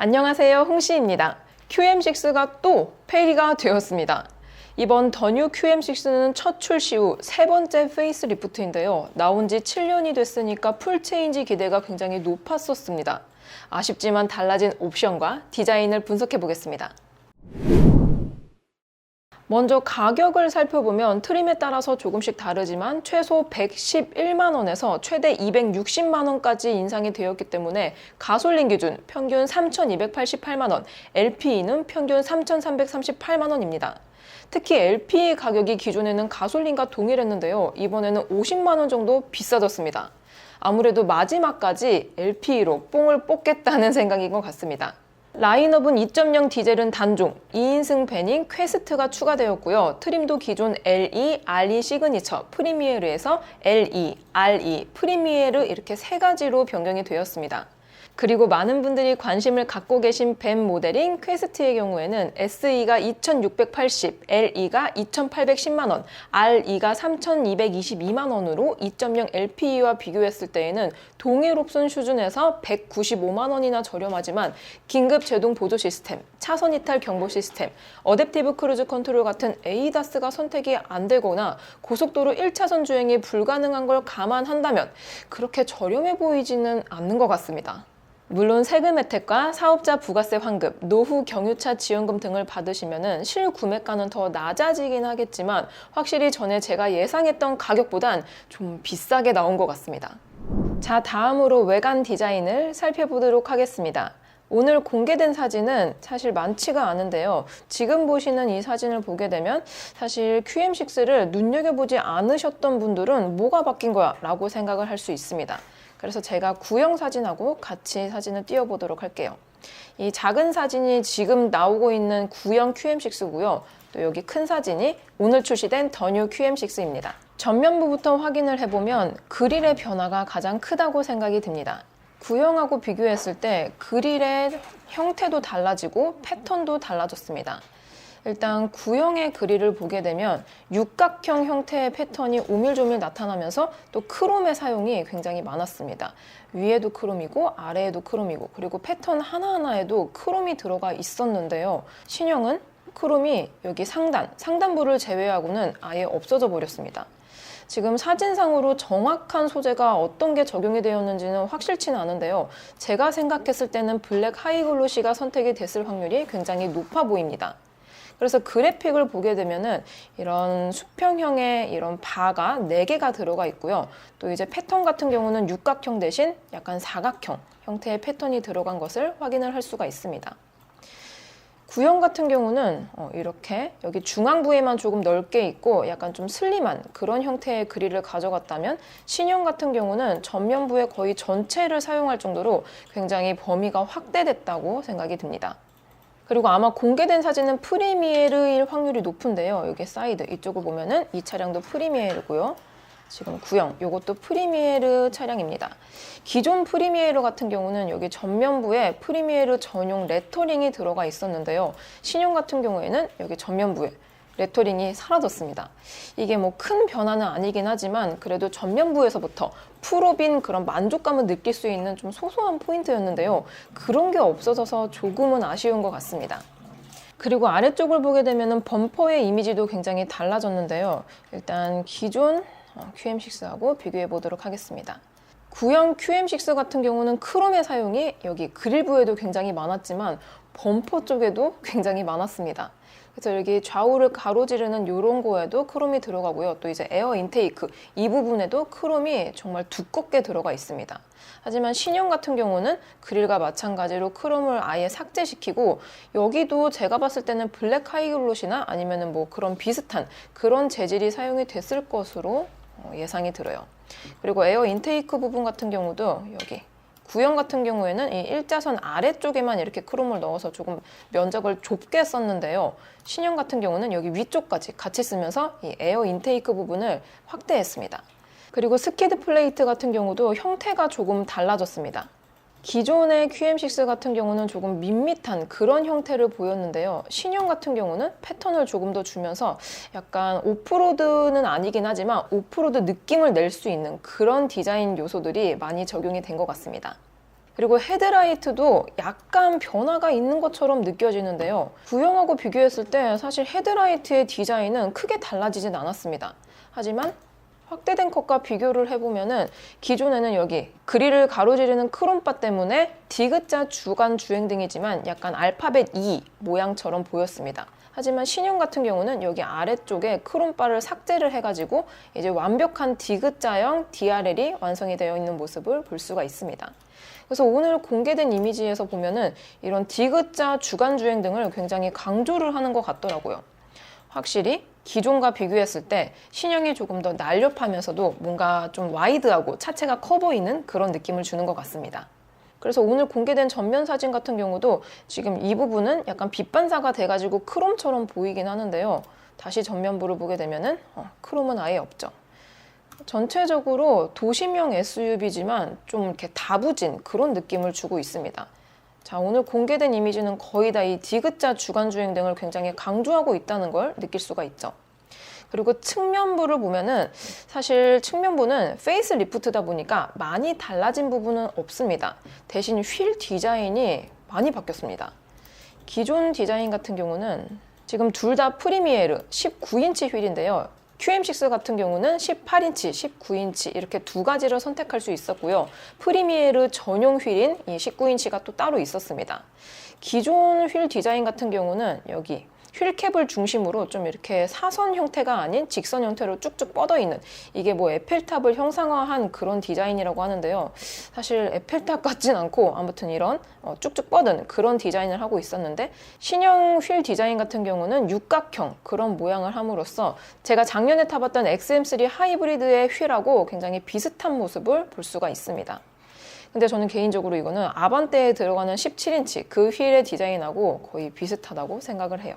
안녕하세요, 홍시입니다. QM6가 또 폐기가 되었습니다. 이번 더 뉴 QM6는 첫 출시 후 세 번째 페이스리프트인데요. 나온 지 7년이 됐으니까 풀체인지 기대가 굉장히 높았었습니다. 아쉽지만 달라진 옵션과 디자인을 분석해 보겠습니다. 먼저 가격을 살펴보면 트림에 따라서 조금씩 다르지만 최소 111만 원에서 최대 260만 원까지 인상이 되었기 때문에 가솔린 기준 평균 3,288만 원, LPE는 평균 3,338만 원입니다. 특히 LPE 가격이 기존에는 가솔린과 동일했는데요. 이번에는 50만 원 정도 비싸졌습니다. 아무래도 마지막까지 LPE로 뽕을 뽑겠다는 생각인 것 같습니다. 라인업은 2.0 디젤은 단종, 2인승 배닝, 퀘스트가 추가되었고요. 트림도 기존 LE, RE 시그니처, 프리미에르에서 LE, RE, 프리미에르 이렇게 세 가지로 변경이 되었습니다. 그리고 많은 분들이 관심을 갖고 계신 벤 모델인 퀘스트의 경우에는 SE가 2,680, LE가 2,810만 원, RE가 3,222만 원으로 2.0 LPE와 비교했을 때에는 동일 옵션 수준에서 195만 원이나 저렴하지만 긴급 제동 보조 시스템, 차선 이탈 경보 시스템, 어댑티브 크루즈 컨트롤 같은 ADAS가 선택이 안 되거나 고속도로 1차선 주행이 불가능한 걸 감안한다면 그렇게 저렴해 보이지는 않는 것 같습니다. 물론 세금 혜택과 사업자 부가세 환급, 노후 경유차 지원금 등을 받으시면 실구매가는 더 낮아지긴 하겠지만 확실히 전에 제가 예상했던 가격보단 좀 비싸게 나온 것 같습니다. 자, 다음으로 외관 디자인을 살펴보도록 하겠습니다. 오늘 공개된 사진은 사실 많지가 않은데요. 지금 보시는 이 사진을 보게 되면 사실 QM6를 눈여겨보지 않으셨던 분들은 뭐가 바뀐 거야? 라고 생각을 할 수 있습니다. 그래서 제가 구형 사진하고 같이 사진을 띄워보도록 할게요. 이 작은 사진이 지금 나오고 있는 구형 QM6고요. 또 여기 큰 사진이 오늘 출시된 더 뉴 QM6입니다. 전면부부터 확인을 해보면 그릴의 변화가 가장 크다고 생각이 듭니다. 구형하고 비교했을 때 그릴의 형태도 달라지고 패턴도 달라졌습니다. 일단 구형의 그릴을 보게 되면 육각형 형태의 패턴이 오밀조밀 나타나면서 또 크롬의 사용이 굉장히 많았습니다. 위에도 크롬이고 아래에도 크롬이고 그리고 패턴 하나하나에도 크롬이 들어가 있었는데요. 신형은 크롬이 여기 상단부를 제외하고는 아예 없어져 버렸습니다. 지금 사진상으로 정확한 소재가 어떤 게 적용이 되었는지는 확실치는 않은데요. 제가 생각했을 때는 블랙 하이글로시가 선택이 됐을 확률이 굉장히 높아 보입니다. 그래서 그래픽을 보게 되면은 이런 수평형의 이런 바가 4개가 들어가 있고요. 또 이제 패턴 같은 경우는 육각형 대신 약간 사각형 형태의 패턴이 들어간 것을 확인을 할 수가 있습니다. 구형 같은 경우는 이렇게 여기 중앙부에만 조금 넓게 있고 약간 좀 슬림한 그런 형태의 그릴을 가져갔다면 신형 같은 경우는 전면부의 거의 전체를 사용할 정도로 굉장히 범위가 확대됐다고 생각이 듭니다. 그리고 아마 공개된 사진은 프리미에르일 확률이 높은데요. 여기 사이드 이쪽을 보면은 이 차량도 프리미에르고요. 지금 구형 이것도 프리미에르 차량입니다. 기존 프리미에르 같은 경우는 여기 전면부에 프리미에르 전용 레터링이 들어가 있었는데요. 신형 같은 경우에는 여기 전면부에 레터링이 사라졌습니다. 이게 뭐 큰 변화는 아니긴 하지만 그래도 전면부에서부터 풀업인 그런 만족감을 느낄 수 있는 좀 소소한 포인트였는데요. 그런 게 없어져서 조금은 아쉬운 것 같습니다. 그리고 아래쪽을 보게 되면 범퍼의 이미지도 굉장히 달라졌는데요. 일단 기존 QM6하고 비교해 보도록 하겠습니다. 구형 QM6 같은 경우는 크롬의 사용이 여기 그릴부에도 굉장히 많았지만 범퍼 쪽에도 굉장히 많았습니다. 그래서 여기 좌우를 가로지르는 이런 거에도 크롬이 들어가고요. 또 이제 에어 인테이크 이 부분에도 크롬이 정말 두껍게 들어가 있습니다. 하지만 신형 같은 경우는 그릴과 마찬가지로 크롬을 아예 삭제시키고 여기도 제가 봤을 때는 블랙 하이글로시나 아니면은 뭐 그런 비슷한 그런 재질이 사용이 됐을 것으로 예상이 들어요. 그리고 에어 인테이크 부분 같은 경우도 여기 구형 같은 경우에는 이 일자선 아래쪽에만 이렇게 크롬을 넣어서 조금 면적을 좁게 썼는데요. 신형 같은 경우는 여기 위쪽까지 같이 쓰면서 이 에어 인테이크 부분을 확대했습니다. 그리고 스키드 플레이트 같은 경우도 형태가 조금 달라졌습니다. 기존의 QM6 같은 경우는 조금 밋밋한 그런 형태를 보였는데요. 신형 같은 경우는 패턴을 조금 더 주면서 약간 오프로드는 아니긴 하지만 오프로드 느낌을 낼 수 있는 그런 디자인 요소들이 많이 적용이 된 것 같습니다. 그리고 헤드라이트도 약간 변화가 있는 것처럼 느껴지는데요. 구형하고 비교했을 때 사실 헤드라이트의 디자인은 크게 달라지진 않았습니다. 하지만 확대된 컷과 비교를 해보면은 기존에는 여기 그릴을 가로지르는 크롬바 때문에 디귿자 주간 주행등이지만 약간 알파벳 E 모양처럼 보였습니다. 하지만 신형 같은 경우는 여기 아래쪽에 크롬바를 삭제를 해가지고 이제 완벽한 디귿자형 DRL이 완성이 되어 있는 모습을 볼 수가 있습니다. 그래서 오늘 공개된 이미지에서 보면은 이런 디귿자 주간 주행 등을 굉장히 강조를 하는 것 같더라고요. 확실히 기존과 비교했을 때 신형이 조금 더 날렵하면서도 뭔가 좀 와이드하고 차체가 커 보이는 그런 느낌을 주는 것 같습니다. 그래서 오늘 공개된 전면 사진 같은 경우도 지금 이 부분은 약간 빛 반사가 돼가지고 크롬처럼 보이긴 하는데요. 다시 전면부를 보게 되면은 크롬은 아예 없죠. 전체적으로 도심형 SUV지만 좀 이렇게 다부진 그런 느낌을 주고 있습니다. 자, 오늘 공개된 이미지는 거의 다 이 디귿자 주간 주행 등을 굉장히 강조하고 있다는 걸 느낄 수가 있죠. 그리고 측면부를 보면은 사실 측면부는 페이스 리프트다 보니까 많이 달라진 부분은 없습니다. 대신 휠 디자인이 많이 바뀌었습니다. 기존 디자인 같은 경우는 지금 둘 다 프리미에르 19인치 휠인데요. QM6 같은 경우는 18인치, 19인치 이렇게 두 가지를 선택할 수 있었고요. 프리미에르 전용 휠인 이 19인치가 또 따로 있었습니다. 기존 휠 디자인 같은 경우는 여기 휠캡을 중심으로 좀 이렇게 사선 형태가 아닌 직선 형태로 쭉쭉 뻗어 있는, 이게 뭐 에펠탑을 형상화한 그런 디자인이라고 하는데요. 사실 에펠탑 같진 않고 아무튼 이런 쭉쭉 뻗은 그런 디자인을 하고 있었는데, 신형 휠 디자인 같은 경우는 육각형 그런 모양을 함으로써 제가 작년에 타봤던 XM3 하이브리드의 휠하고 굉장히 비슷한 모습을 볼 수가 있습니다. 근데 저는 개인적으로 이거는 아반떼에 들어가는 17인치 그 휠의 디자인하고 거의 비슷하다고 생각을 해요.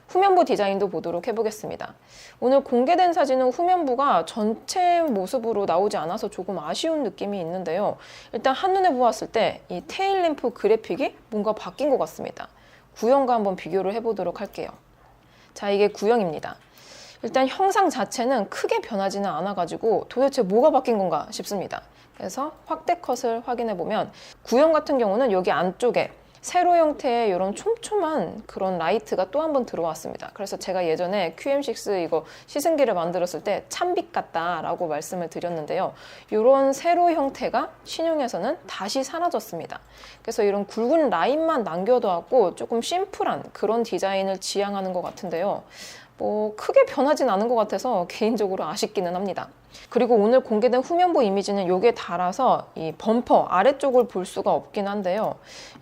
후면부 디자인도 보도록 해보겠습니다. 오늘 공개된 사진은 후면부가 전체 모습으로 나오지 않아서 조금 아쉬운 느낌이 있는데요. 일단 한눈에 보았을 때 이 테일램프 그래픽이 뭔가 바뀐 것 같습니다. 구형과 한번 비교를 해보도록 할게요. 자, 이게 구형입니다. 일단 형상 자체는 크게 변하지는 않아가지고 도대체 뭐가 바뀐 건가 싶습니다. 그래서 확대 컷을 확인해보면 구형 같은 경우는 여기 안쪽에 세로 형태의 이런 촘촘한 그런 라이트가 또 한 번 들어왔습니다. 그래서 제가 예전에 QM6 이거 시승기를 만들었을 때 참빛 같다라고 말씀을 드렸는데요. 이런 세로 형태가 신형에서는 다시 사라졌습니다. 그래서 이런 굵은 라인만 남겨두었고 조금 심플한 그런 디자인을 지향하는 것 같은데요. 뭐 크게 변하진 않은 것 같아서 개인적으로 아쉽기는 합니다. 그리고 오늘 공개된 후면부 이미지는 요게 달아서 이 범퍼 아래쪽을 볼 수가 없긴 한데요.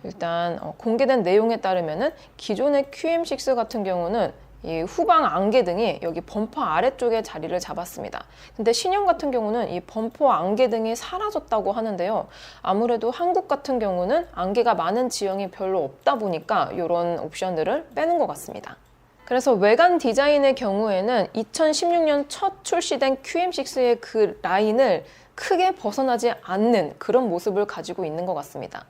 일단 공개된 내용에 따르면은 기존의 QM6 같은 경우는 이 후방 안개등이 여기 범퍼 아래쪽에 자리를 잡았습니다. 근데 신형 같은 경우는 이 범퍼 안개등이 사라졌다고 하는데요. 아무래도 한국 같은 경우는 안개가 많은 지형이 별로 없다 보니까 이런 옵션들을 빼는 것 같습니다. 그래서 외관 디자인의 경우에는 2016년 첫 출시된 QM6의 그 라인을 크게 벗어나지 않는 그런 모습을 가지고 있는 것 같습니다.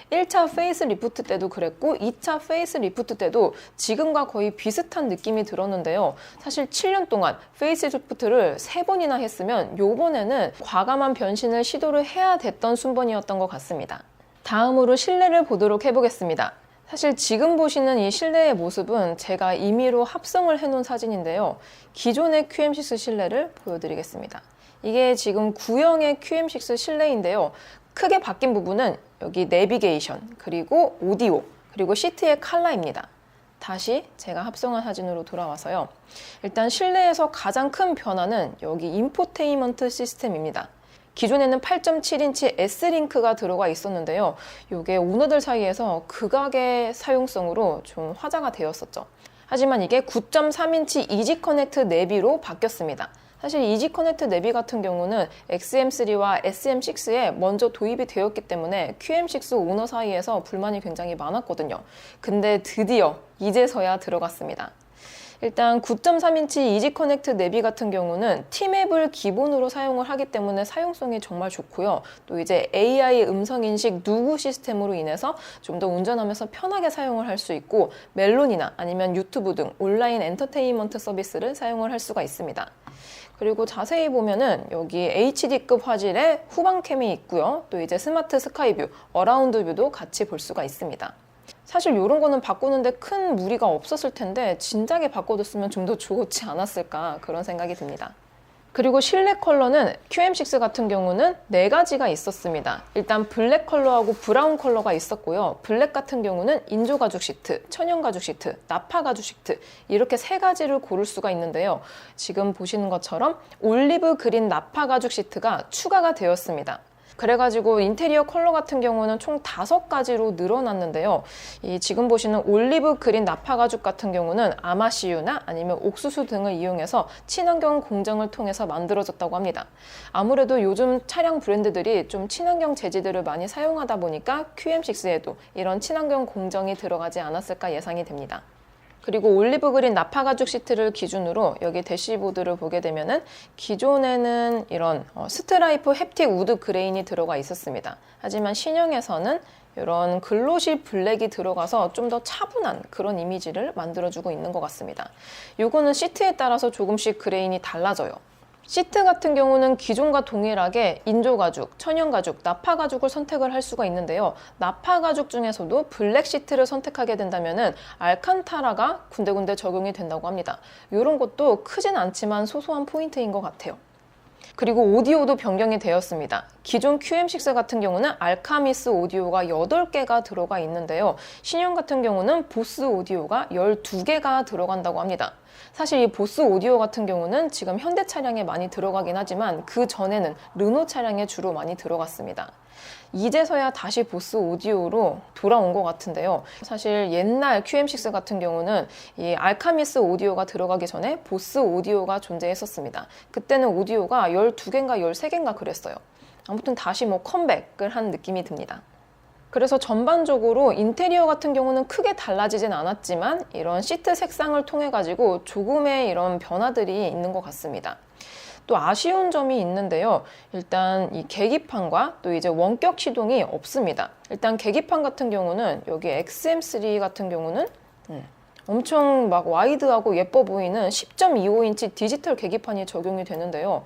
1차 페이스 리프트 때도 그랬고 2차 페이스 리프트 때도 지금과 거의 비슷한 느낌이 들었는데요. 사실 7년 동안 페이스 리프트를 3번이나 했으면 요번에는 과감한 변신을 시도를 해야 됐던 순번이었던 것 같습니다. 다음으로 실내를 보도록 해보겠습니다. 사실 지금 보시는 이 실내의 모습은 제가 임의로 합성을 해놓은 사진인데요. 기존의 QM6 실내를 보여드리겠습니다. 이게 지금 구형의 QM6 실내인데요. 크게 바뀐 부분은 여기 내비게이션, 그리고 오디오, 그리고 시트의 컬러입니다. 다시 제가 합성한 사진으로 돌아와서요. 일단 실내에서 가장 큰 변화는 여기 인포테인먼트 시스템입니다. 기존에는 8.7인치 S링크가 들어가 있었는데요. 이게 오너들 사이에서 극악의 사용성으로 좀 화제가 되었었죠. 하지만 이게 9.3인치 이지 커넥트 내비로 바뀌었습니다. 사실 이지 커넥트 내비 같은 경우는 XM3와 SM6에 먼저 도입이 되었기 때문에 QM6 오너 사이에서 불만이 굉장히 많았거든요. 근데 드디어 이제서야 들어갔습니다. 일단 9.3인치 이지 커넥트 내비 같은 경우는 T맵을 기본으로 사용을 하기 때문에 사용성이 정말 좋고요. 또 이제 AI 음성 인식 누구 시스템으로 인해서 좀 더 운전하면서 편하게 사용을 할 수 있고 멜론이나 아니면 유튜브 등 온라인 엔터테인먼트 서비스를 사용을 할 수가 있습니다. 그리고 자세히 보면은 여기 HD급 화질의 후방캠이 있고요. 또 이제 스마트 스카이뷰, 어라운드 뷰도 같이 볼 수가 있습니다. 사실 이런 거는 바꾸는데 큰 무리가 없었을 텐데 진작에 바꿔뒀으면 좀 더 좋지 않았을까 그런 생각이 듭니다. 그리고 실내 컬러는 QM6 같은 경우는 4가지가 있었습니다. 일단 블랙 컬러하고 브라운 컬러가 있었고요. 블랙 같은 경우는 인조 가죽 시트, 천연 가죽 시트, 나파 가죽 시트 이렇게 3가지를 고를 수가 있는데요. 지금 보시는 것처럼 올리브 그린 나파 가죽 시트가 추가가 되었습니다. 그래가지고 인테리어 컬러 같은 경우는 총 5가지로 늘어났는데요. 이 지금 보시는 올리브 그린 나파 가죽 같은 경우는 아마시유나 아니면 옥수수 등을 이용해서 친환경 공정을 통해서 만들어졌다고 합니다. 아무래도 요즘 차량 브랜드들이 좀 친환경 재질들을 많이 사용하다 보니까 QM6에도 이런 친환경 공정이 들어가지 않았을까 예상이 됩니다. 그리고 올리브 그린 나파 가죽 시트를 기준으로 여기 대시보드를 보게 되면은 기존에는 이런 스트라이프 햅틱 우드 그레인이 들어가 있었습니다. 하지만 신형에서는 이런 글로시 블랙이 들어가서 좀 더 차분한 그런 이미지를 만들어주고 있는 것 같습니다. 요거는 시트에 따라서 조금씩 그레인이 달라져요. 시트 같은 경우는 기존과 동일하게 인조가죽, 천연가죽, 나파가죽을 선택을 할 수가 있는데요. 나파가죽 중에서도 블랙 시트를 선택하게 된다면 알칸타라가 군데군데 적용이 된다고 합니다. 이런 것도 크진 않지만 소소한 포인트인 것 같아요. 그리고 오디오도 변경이 되었습니다. 기존 QM6 같은 경우는 알카미스 오디오가 8개가 들어가 있는데요. 신형 같은 경우는 보스 오디오가 12개가 들어간다고 합니다. 사실 이 보스 오디오 같은 경우는 지금 현대 차량에 많이 들어가긴 하지만 그 전에는 르노 차량에 주로 많이 들어갔습니다. 이제서야 다시 보스 오디오로 돌아온 것 같은데요. 사실 옛날 QM6 같은 경우는 이 알카미스 오디오가 들어가기 전에 보스 오디오가 존재했었습니다. 그때는 오디오가 12개인가 13개인가 그랬어요. 아무튼 다시 컴백을 한 느낌이 듭니다. 그래서 전반적으로 인테리어 같은 경우는 크게 달라지진 않았지만 이런 시트 색상을 통해 가지고 조금의 이런 변화들이 있는 것 같습니다. 또 아쉬운 점이 있는데요. 일단 이 계기판과 또 이제 원격 시동이 없습니다. 일단 계기판 같은 경우는 여기 XM3 같은 경우는 엄청 막 와이드하고 예뻐 보이는 10.25인치 디지털 계기판이 적용이 되는데요.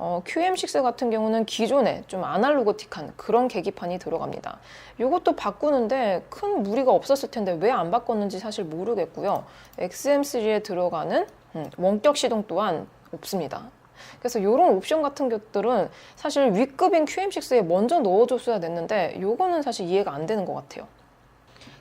QM6 같은 경우는 기존에 좀 아날로그틱한 그런 계기판이 들어갑니다. 이것도 바꾸는데 큰 무리가 없었을 텐데 왜 안 바꿨는지 사실 모르겠고요. XM3에 들어가는 원격 시동 또한 없습니다. 그래서 이런 옵션 같은 것들은 사실 위급인 QM6에 먼저 넣어줬어야 됐는데 이거는 사실 이해가 안 되는 것 같아요.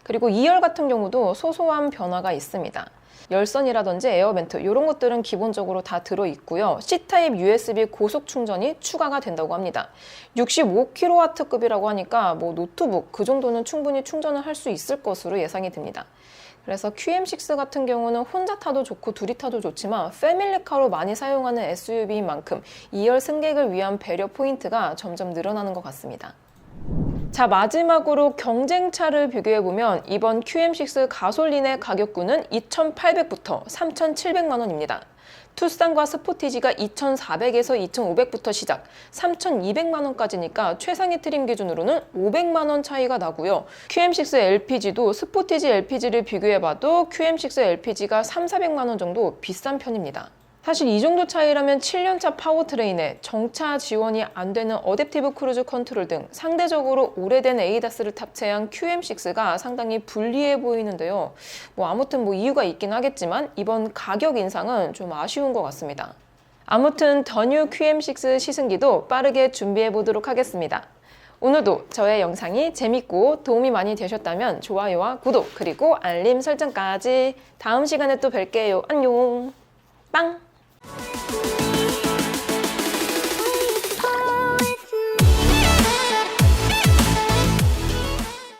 그리고 2열 같은 경우도 소소한 변화가 있습니다. 열선이라든지 에어벤트 이런 것들은 기본적으로 다 들어있고요. C타입 USB 고속 충전이 추가가 된다고 합니다. 65kW급이라고 하니까 노트북 그 정도는 충분히 충전을 할 수 있을 것으로 예상이 됩니다. 그래서 QM6 같은 경우는 혼자 타도 좋고 둘이 타도 좋지만 패밀리카로 많이 사용하는 SUV인 만큼 2열 승객을 위한 배려 포인트가 점점 늘어나는 것 같습니다. 자, 마지막으로 경쟁차를 비교해보면 이번 QM6 가솔린의 가격군은 2,800부터 3,700만 원입니다. 투싼과 스포티지가 2,400에서 2,500부터 시작, 3,200만 원까지니까 최상위 트림 기준으로는 500만 원 차이가 나고요. QM6 LPG도 스포티지 LPG를 비교해봐도 QM6 LPG가 3,400만 원 정도 비싼 편입니다. 사실 이 정도 차이라면 7년차 파워트레인에 정차 지원이 안 되는 어댑티브 크루즈 컨트롤 등 상대적으로 오래된 에이다스를 탑재한 QM6가 상당히 불리해 보이는데요. 아무튼 이유가 있긴 하겠지만 이번 가격 인상은 좀 아쉬운 것 같습니다. 아무튼 더 뉴 QM6 시승기도 빠르게 준비해 보도록 하겠습니다. 오늘도 저의 영상이 재밌고 도움이 많이 되셨다면 좋아요와 구독 그리고 알림 설정까지. 다음 시간에 또 뵐게요. 안녕. 빵!